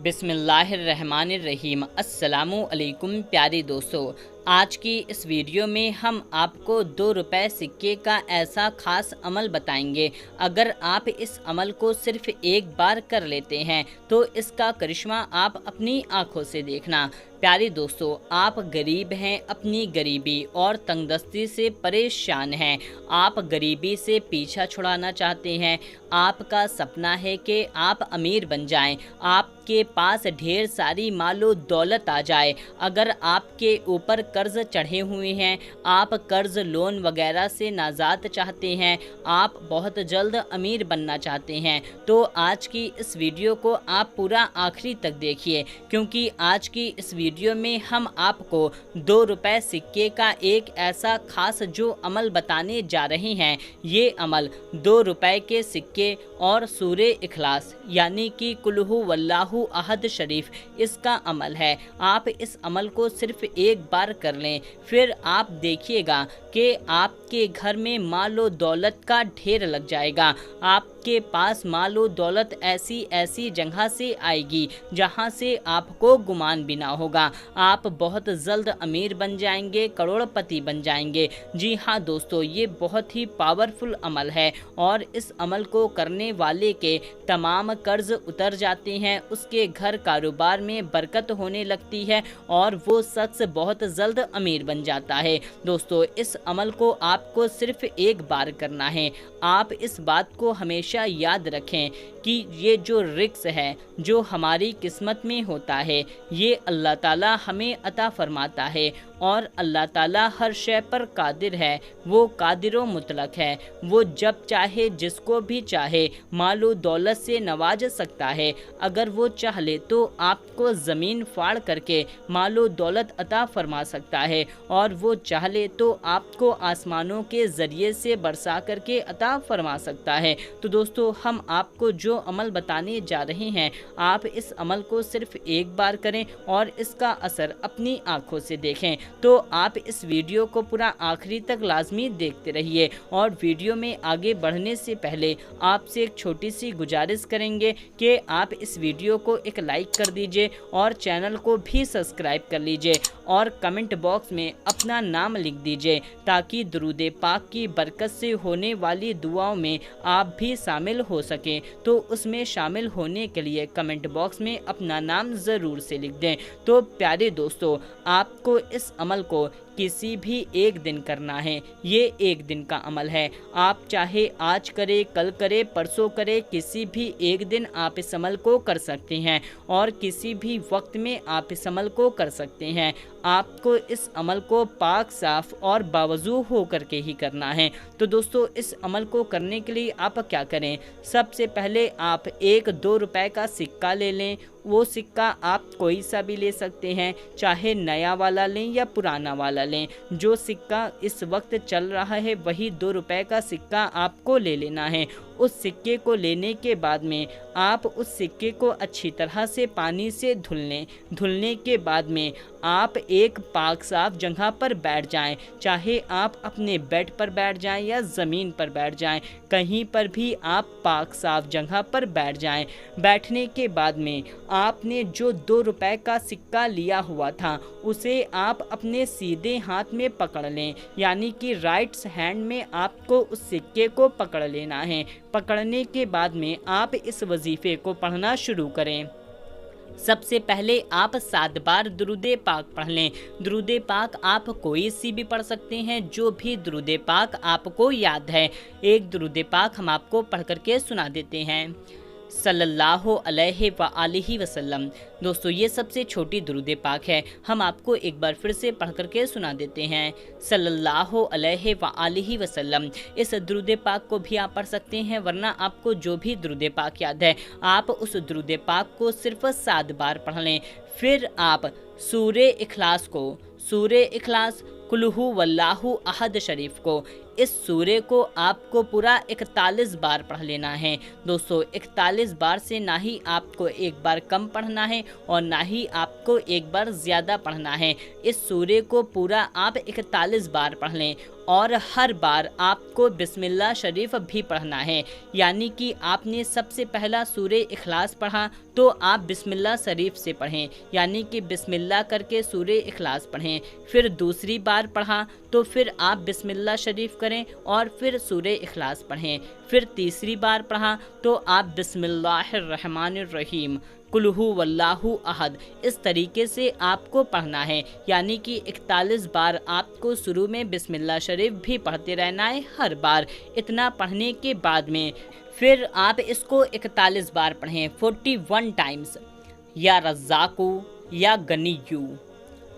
बिस्मिल्लाहिर्रहमानिर्रहीम। अस्सलामु अलैकुम प्यारे दोस्तों, आज की इस वीडियो में हम आपको 2 रुपए सिक्के का ऐसा ख़ास अमल बताएंगे। अगर आप इस अमल को सिर्फ एक बार कर लेते हैं तो इसका करिश्मा आप अपनी आँखों से देखना। प्यारे दोस्तों, आप गरीब हैं, अपनी गरीबी और तंगदस्ती से परेशान हैं, आप गरीबी से पीछा छुड़ाना चाहते हैं, आपका सपना है कि आप अमीर बन जाएं, आपके पास ढेर सारी मालो दौलत आ जाए। अगर आपके ऊपर कर्ज चढ़े हुए हैं, आप कर्ज लोन वगैरह से नाजात चाहते हैं, आप बहुत जल्द अमीर बनना चाहते हैं, तो आज की इस वीडियो को आप पूरा आखिरी तक देखिए, क्योंकि आज की इस वीडियो में हम आपको 2 रुपए सिक्के का एक ऐसा खास जो अमल बताने जा रहे हैं। ये अमल 2 रुपए के सिक्के और सूरे इखलास यानी कि कुल हु वल्लाहु अहद शरीफ, इसका अमल है। आप इस अमल को सिर्फ एक बार कर लें, फिर आप देखिएगा कि आपके घर में मालो दौलत का ढेर लग जाएगा। आपके पास मालो दौलत ऐसी ऐसी जगह से आएगी जहां से आपको गुमान भी ना होगा। आप बहुत जल्द अमीर बन जाएंगे, करोड़पति बन जाएंगे। जी हाँ दोस्तों, ये बहुत ही पावरफुल अमल है और इस अमल को करने वाले के तमाम कर्ज उतर जाते हैं, उसके घर कारोबार में बरकत होने लगती है और वो शख्स बहुत जल्द अमीर बन जाता है। दोस्तों, इस अमल को आपको सिर्फ एक बार करना है। आप इस बात को हमेशा याद रखें कि ये जो रिस्क है, जो हमारी किस्मत में होता है, ये अल्लाह ताला हमें अता फरमाता है और अल्लाह ताला हर शय पर कादिर है। वो कादिर व मुतलक है, वो जब चाहे जिसको भी चाहे मालो दौलत से नवाज सकता है। अगर वो चाह ले तो आपको ज़मीन फाड़ करके मालो दौलत अता फरमा सकता है और वो चाह ले तो आपको आसमानों के ज़रिए से बरसा करके अता फरमा सकता है। तो दोस्तों, हम आपको जो अमल बताने जा रहे हैं, आप इस अमल को सिर्फ एक बार करें और इसका असर अपनी आंखों से देखें। तो आप इस वीडियो को पूरा आखिरी तक लाजमी देखते रहिए और वीडियो में आगे बढ़ने से पहले आपसे एक छोटी सी गुजारिश करेंगे कि आप इस वीडियो को एक लाइक कर दीजिए और चैनल को भी सब्सक्राइब कर लीजिए और कमेंट बॉक्स में अपना नाम लिख दीजिए, ताकि दुरूद पाक की बरकत से होने वाली दुआओं में आप भी शामिल हो सकें। तो उसमें शामिल होने के लिए कमेंट बॉक्स में अपना नाम ज़रूर से लिख दें। तो प्यारे दोस्तों, आपको इस अमल को किसी भी एक दिन करना है। ये एक दिन का अमल है। आप चाहे आज करें, कल करें, परसों करें, किसी भी एक दिन आप इस अमल को कर सकते हैं और किसी भी वक्त में आप इस अमल को कर सकते हैं। आपको इस अमल को पाक साफ और बावजू हो करके ही करना है। तो दोस्तों, इस अमल को करने के लिए आप क्या करें? सबसे पहले आप 1-2 रुपए का सिक्का ले लें। वो सिक्का आप कोई सा भी ले सकते हैं, चाहे नया वाला लें या पुराना वाला लें। जो सिक्का इस वक्त चल रहा है वही 2 रुपए का सिक्का आपको ले लेना है। उस सिक्के को लेने के बाद में आप उस सिक्के को अच्छी तरह से पानी से धुल लें। धुलने के बाद में आप एक पाक साफ जगह पर बैठ जाएं, चाहे आप अपने बेड पर बैठ जाएं या ज़मीन पर बैठ जाएं, कहीं पर भी आप पाक साफ जगह पर बैठ जाएं। बैठने के बाद में आपने जो 2 रुपए का सिक्का लिया हुआ था उसे आप अपने सीधे हाथ में पकड़ लें, यानी कि राइट हैंड में आपको उस सिक्के को पकड़ लेना है। पकड़ने के बाद में आप इस वजीफे को पढ़ना शुरू करें। सबसे पहले आप 7 बार दुरूद पाक पढ़ लें। दुरूद पाक आप कोई सी भी पढ़ सकते हैं, जो भी दुरूद पाक आपको याद है। एक दुरूद पाक हम आपको पढ़ करके सुना देते हैं, सल्लल्लाहु अलैहि व आलिहि वसल्लम। दोस्तों, ये सबसे छोटी दुरूद पाक है। हम आपको एक बार फिर से पढ़ करके सुना देते हैं, सल्लल्लाहु अलैहि व आलिहि वसल्लम। इस दुरूद पाक को भी आप पढ़ सकते हैं, वरना आपको जो भी दुरूद पाक याद है आप उस दुरूद पाक को सिर्फ 7 बार पढ़ लें। फिर आप सूरे इखलास को, सूरे इखलास कुल हु वल्लाहु अहद शरीफ को, इस सूरे को आपको पूरा 41 बार पढ़ लेना है। दोस्तों, 41 बार से ना ही आपको एक बार कम पढ़ना है और ना ही आपको एक बार ज़्यादा पढ़ना है। इस सूरे को पूरा आप 41 बार पढ़ लें اور ہر بار آپ کو بسم اللہ شریف بھی پڑھنا ہے، یعنی کہ آپ نے سب سے پہلا سورہ اخلاص پڑھا تو آپ بسم اللہ شریف سے پڑھیں، یعنی کہ بسم اللہ کر کے سورہ اخلاص پڑھیں۔ پھر دوسری بار پڑھا تو پھر آپ بسم اللہ شریف کریں اور پھر سورہ اخلاص پڑھیں۔ پھر تیسری بار پڑھا تو آپ بسم اللہ الرحمن الرحیم قل ھو واللہ احد اس طریقے سے آپ کو پڑھنا ہے، یعنی کہ 41 بار آپ کو شروع میں بسم اللہ شریف بھی پڑھتے رہنا ہے ہر بار۔ اتنا پڑھنے کے بعد میں پھر آپ اس کو 41 بار پڑھیں، 41 ٹائمز، یا رزاقو یا غنیو،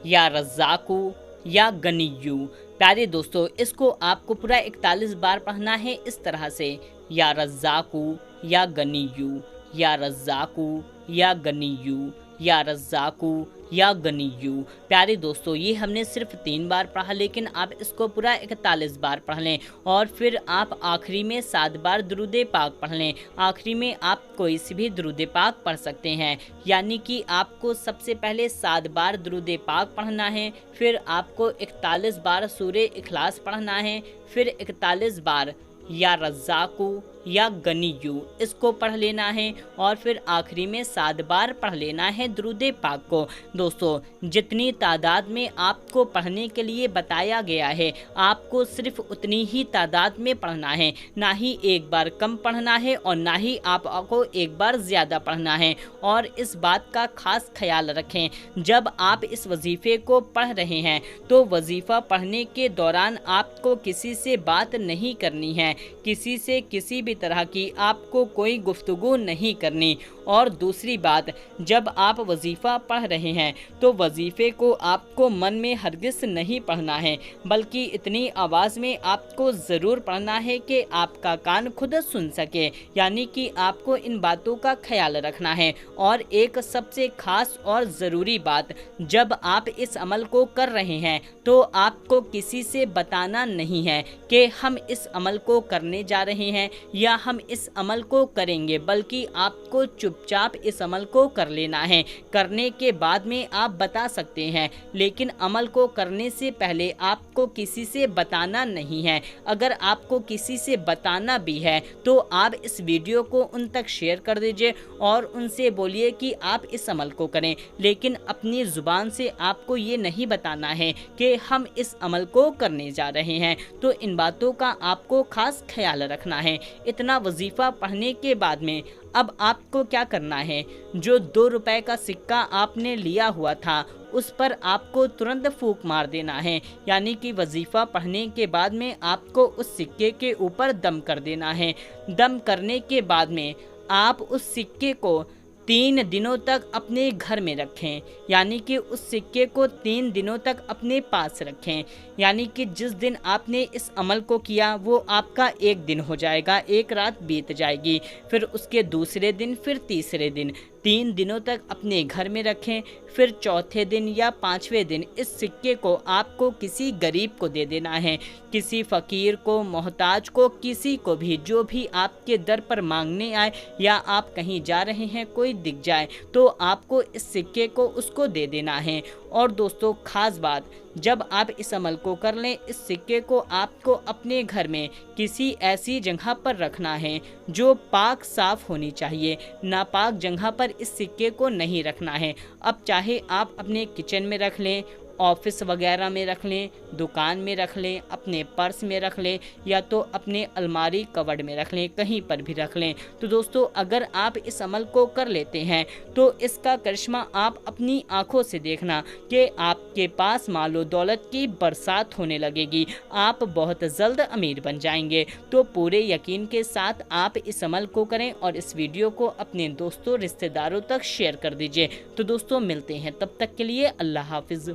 یا رزاقو یا غنیو۔ پیارے دوستو، اس کو آپ کو پورا 41 بار پڑھنا ہے اس طرح سے، یا رزاقو یا غنیو، یا رزاقو یا غنیو، یا رزاقو یا غنیو۔ پیارے دوستو، یہ ہم نے صرف 3 بار پڑھا، لیکن آپ اس کو پورا 41 بار پڑھ لیں اور پھر آپ آخری میں 7 بار درود پاک پڑھ لیں۔ آخری میں آپ کوئی سی بھی درود پاک پڑھ سکتے ہیں، یعنی کہ آپ کو سب سے پہلے 7 بار درود پاک پڑھنا ہے، پھر آپ کو 41 بار سورہ اخلاص پڑھنا ہے، پھر 41 بار یا رزاقو یا غنیو اس کو پڑھ لینا ہے، اور پھر آخری میں 7 بار پڑھ لینا ہے درود پاک کو۔ دوستو، جتنی تعداد میں آپ کو پڑھنے کے لیے بتایا گیا ہے، آپ کو صرف اتنی ہی تعداد میں پڑھنا ہے، نہ ہی ایک بار کم پڑھنا ہے اور نہ ہی آپ کو ایک بار زیادہ پڑھنا ہے۔ اور اس بات کا خاص خیال رکھیں، جب آپ اس وظیفے کو پڑھ رہے ہیں تو وظیفہ پڑھنے کے دوران آپ کو کسی سے بات نہیں کرنی ہے، کسی سے کسی بھی طرح کی آپ کو کوئی گفتگو نہیں کرنی۔ اور دوسری بات، جب آپ وظیفہ پڑھ رہے ہیں تو وظیفے کو آپ کو من میں ہرگز نہیں پڑھنا ہے، بلکہ اتنی آواز میں آپ کو ضرور پڑھنا ہے کہ آپ کا کان خود سن سکے، یعنی کہ آپ کو ان باتوں کا خیال رکھنا ہے۔ اور ایک سب سے خاص اور ضروری بات، جب آپ اس عمل کو کر رہے ہیں تو آپ کو کسی سے بتانا نہیں ہے کہ ہم اس عمل کو کرنے جا رہے ہیں یا ہم اس عمل کو کریں گے، بلکہ آپ کو چپ چاپ اس عمل کو کر لینا ہے۔ کرنے کے بعد میں آپ بتا سکتے ہیں، لیکن عمل کو کرنے سے پہلے آپ کو کسی سے بتانا نہیں ہے۔ اگر آپ کو کسی سے بتانا بھی ہے تو آپ اس ویڈیو کو ان تک شیئر کر دیجئے اور ان سے بولیے کہ آپ اس عمل کو کریں، لیکن اپنی زبان سے آپ کو یہ نہیں بتانا ہے کہ ہم اس عمل کو کرنے جا رہے ہیں۔ تو ان باتوں کا آپ کو خاص خیال رکھنا ہے۔ اتنا وظیفہ پڑھنے کے بعد میں اب آپ کو کیا کرنا ہے، جو 2 روپے کا سکہ آپ نے لیا ہوا تھا اس پر آپ کو ترنت پھونک مار دینا ہے، یعنی کہ وظیفہ پڑھنے کے بعد میں آپ کو اس سکے کے اوپر دم کر دینا ہے۔ دم کرنے کے بعد میں آپ اس سکے کو 3 دنوں تک اپنے گھر میں رکھیں، یعنی کہ اس سکے کو 3 دنوں تک اپنے پاس رکھیں، یعنی کہ جس دن آپ نے اس عمل کو کیا وہ آپ کا 1 دن ہو جائے گا، 1 رات بیت جائے گی، پھر اس کے دوسرے دن، پھر تیسرے دن، 3 دنوں تک اپنے گھر میں رکھیں۔ پھر چوتھے دن یا 5ویں دن اس سکے کو آپ کو کسی غریب کو دے دینا ہے، کسی فقیر کو، محتاج کو، کسی کو بھی، جو بھی آپ کے در پر مانگنے آئے یا آپ کہیں جا رہے ہیں کوئی دکھ جائے تو آپ کو اس سکے کو اس کو دے دینا ہے۔ اور دوستو، خاص بات، جب آپ اس عمل کو کر لیں، اس سکے کو آپ کو اپنے گھر میں کسی ایسی جگہ پر رکھنا ہے جو پاک صاف ہونی چاہیے، ناپاک جگہ پر اس سکے کو نہیں رکھنا ہے۔ اب چاہے آپ اپنے کچن میں رکھ لیں، آفس وغیرہ میں رکھ لیں، دکان میں رکھ لیں، اپنے پرس میں رکھ لیں، یا تو اپنے الماری کبڈ میں رکھ لیں، کہیں پر بھی رکھ لیں۔ تو دوستو، اگر آپ اس عمل کو کر لیتے ہیں تو اس کا کرشمہ آپ اپنی آنکھوں سے دیکھنا کہ آپ کے پاس مال و دولت کی برسات ہونے لگے گی، آپ بہت جلد امیر بن جائیں گے۔ تو پورے یقین کے ساتھ آپ اس عمل کو کریں اور اس ویڈیو کو اپنے دوستوں، رشتہ داروں تک شیئر کر دیجئے۔ تو دوستو، ملتے ہیں، تب تک کے لیے اللہ حافظ۔